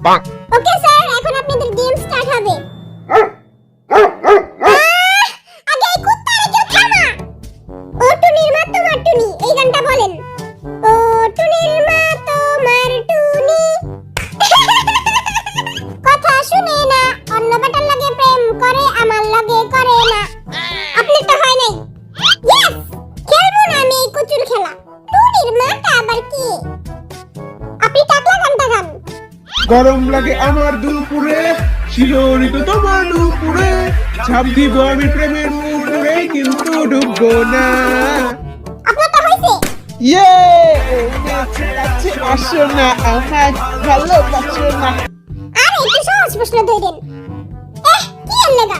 Okay sir, এখন আপনাদের game start হবে। আগে এই কুত্তারে কেউ থামা। ও টুনির মা তোমার টুনি, এই গানটা বলেন। ও টুনির মা তোমার টুনি, কথা শুনে না, অন্য বেটার লগে প্রেম করে, আমার লগে করে না। আপনি তো হয় নাই। ইয়েস, খেলবো না আমি এই কুচুর খেলা। টুনির মাটা আবার কি? আপনি টাকলা গানটা গান। গরম লাগে আমার দুপুরে, শিহরিত তোমার দুপুরে, ঝাঁপ দিব আমি প্রেমের পুকুরে, কিন্তু ডুববো না। আপনারটা হইছে? ইয়ে, কাছে আসো না, আমায় ভালোবাসো না। আরে একটু সহজ প্রশ্ন ধরেন। কি এর লেগা?